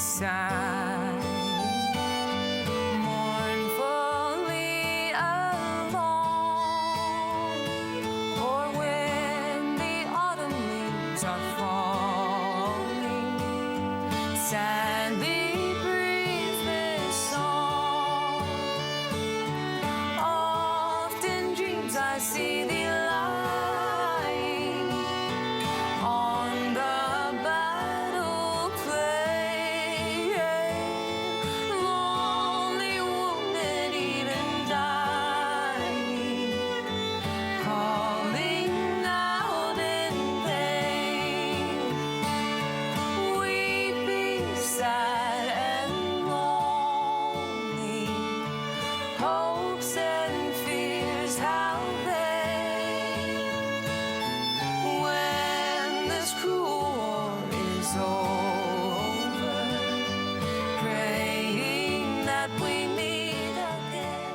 side, mournfully alone, or when the autumn leaves are falling, sadly breathe this song. Often dreams I see thee lying on the battle plain, lonely, wounded, even dying, calling out in pain, weeping, sad and lonely, hopes and fears how they, when this cruel war is over, praying that we meet again.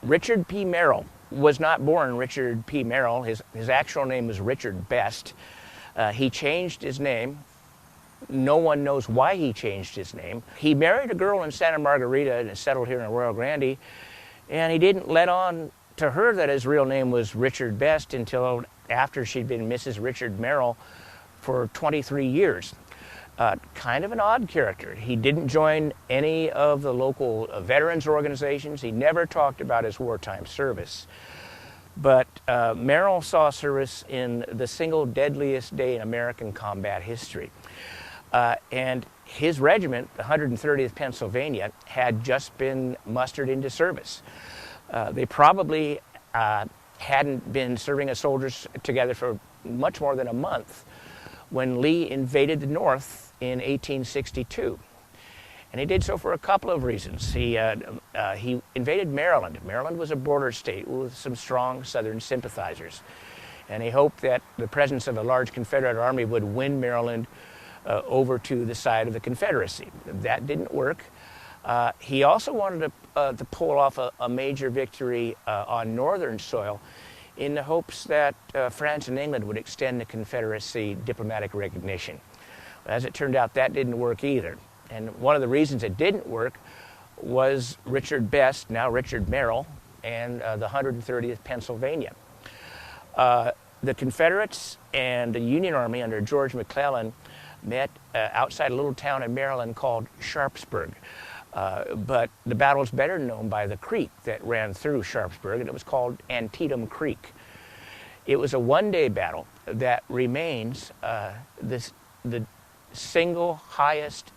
Richard P. Merrill was not born Richard P. Merrill. His actual name was Richard Best. He changed his name. No one knows why he changed his name. He married a girl in Santa Margarita and settled here in Arroyo Grande, and he didn't let on to her that his real name was Richard Best until after she'd been Mrs. Richard Merrill for 23 years. Kind of an odd character. He didn't join any of the local veterans organizations. He never talked about his wartime service. But Merrill saw service in the single deadliest day in American combat history. And his regiment, the 130th Pennsylvania, had just been mustered into service. They probably hadn't been serving as soldiers together for much more than a month when Lee invaded the North in 1862. And he did so for a couple of reasons. He invaded Maryland. Maryland was a border state with some strong Southern sympathizers. And he hoped that the presence of a large Confederate army would win Maryland over to the side of the Confederacy. That didn't work. He also wanted to pull off a major victory on northern soil in the hopes that France and England would extend the Confederacy diplomatic recognition. As it turned out, that didn't work either. And one of the reasons it didn't work was Richard Best, now Richard Merrill, and the 130th Pennsylvania. The Confederates and the Union Army under George McClellan met outside a little town in Maryland called Sharpsburg. But the battle is better known by the creek that ran through Sharpsburg, and it was called Antietam Creek. It was a one-day battle that remains the single highest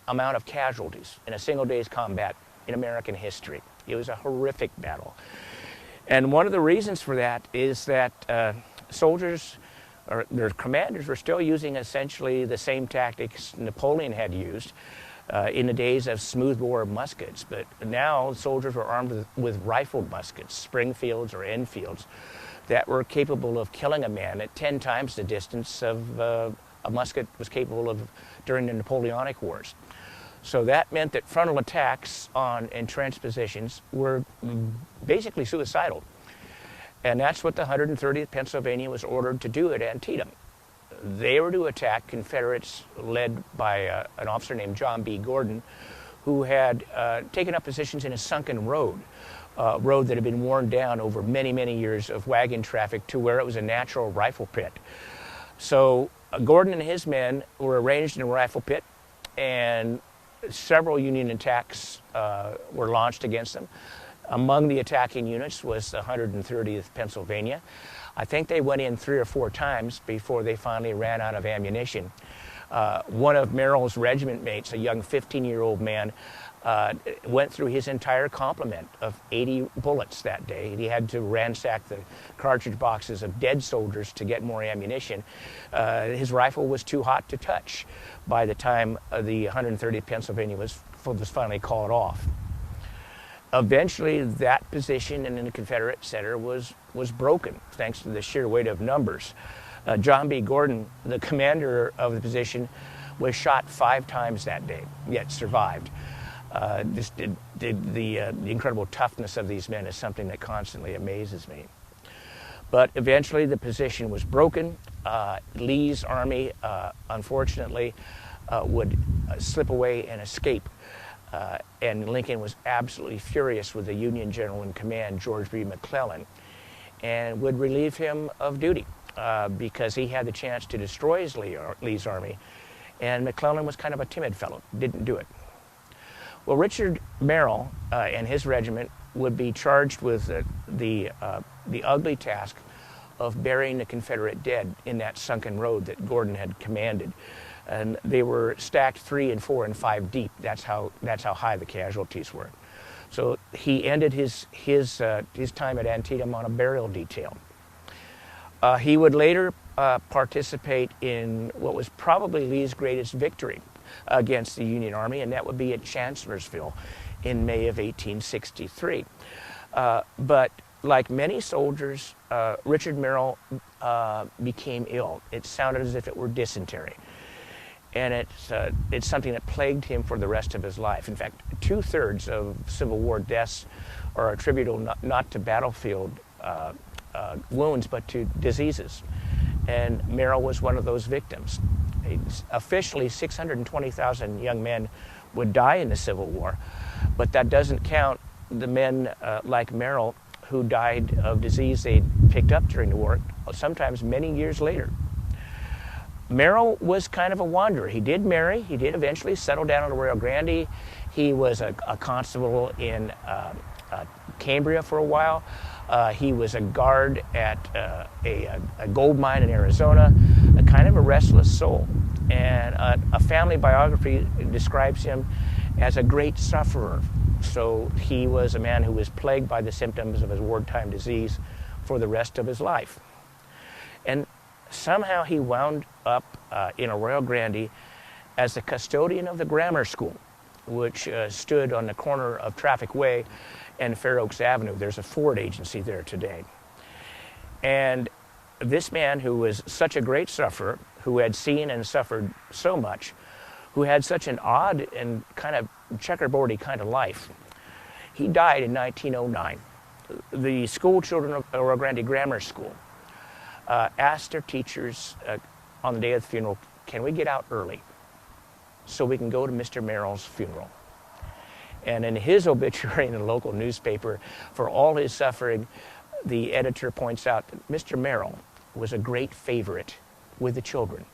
amount of casualties in a single day's combat in American history. It was a horrific battle. And one of the reasons for that is that soldiers, or their commanders, were still using essentially the same tactics Napoleon had used in the days of smoothbore muskets. But now soldiers were armed with rifled muskets, Springfields or Enfields, that were capable of killing a man at 10 times the distance of a musket was capable of during the Napoleonic Wars. So that meant that frontal attacks on entrenched positions were basically suicidal. And that's what the 130th Pennsylvania was ordered to do at Antietam. They were to attack Confederates led by an officer named John B. Gordon, who had taken up positions in a sunken road that had been worn down over many, many years of wagon traffic to where it was a natural rifle pit. So Gordon and his men were arranged in a rifle pit, and several Union attacks were launched against them. Among the attacking units was the 130th Pennsylvania. I think they went in 3 or 4 times before they finally ran out of ammunition. One of Merrill's regiment mates, a young 15-year-old man, went through his entire complement of 80 bullets that day. He had to ransack the cartridge boxes of dead soldiers to get more ammunition. His rifle was too hot to touch by the time the 130th Pennsylvania was finally called off. Eventually, that position in the Confederate center was broken, thanks to the sheer weight of numbers. John B. Gordon, the commander of the position, was shot 5 times that day, yet survived. The incredible toughness of these men is something that constantly amazes me. But eventually, the position was broken. Lee's army, unfortunately, would slip away and escape. And Lincoln was absolutely furious with the Union general in command, George B. McClellan, and would relieve him of duty because he had the chance to destroy Lee's army. And McClellan was kind of a timid fellow, didn't do it. Well, Richard Merrill and his regiment would be charged with the ugly task of burying the Confederate dead in that sunken road that Gordon had commanded. And they were stacked 3 and 4 and 5 deep. That's how high the casualties were. So he ended his time at Antietam on a burial detail. He would later participate in what was probably Lee's greatest victory against the Union Army, and that would be at Chancellorsville in May of 1863. But like many soldiers, Richard Merrill became ill. It sounded as if it were dysentery. And it's something that plagued him for the rest of his life. In fact, 2/3 of Civil War deaths are attributable not to battlefield wounds, but to diseases. And Merrill was one of those victims. Officially, 620,000 young men would die in the Civil War, but that doesn't count the men like Merrill who died of disease they picked up during the war, sometimes many years later. Merrill was kind of a wanderer. He did marry. He did eventually settle down in Arroyo Grande. He was a constable in Cambria for a while. He was a guard at a gold mine in Arizona, a kind of a restless soul. And a family biography describes him as a great sufferer. So he was a man who was plagued by the symptoms of his wartime disease for the rest of his life. And somehow he wound up in Arroyo Grande as the custodian of the grammar school, which stood on the corner of Traffic Way and Fair Oaks Avenue. There's a Ford agency there today. And this man, who was such a great sufferer, who had seen and suffered so much, who had such an odd and kind of checkerboardy kind of life, he died in 1909. The school children of Arroyo Grande Grammar School asked their teachers on the day of the funeral, can we get out early so we can go to Mr. Merrill's funeral? And in his obituary in the local newspaper, for all his suffering, the editor points out that Mr. Merrill was a great favorite with the children.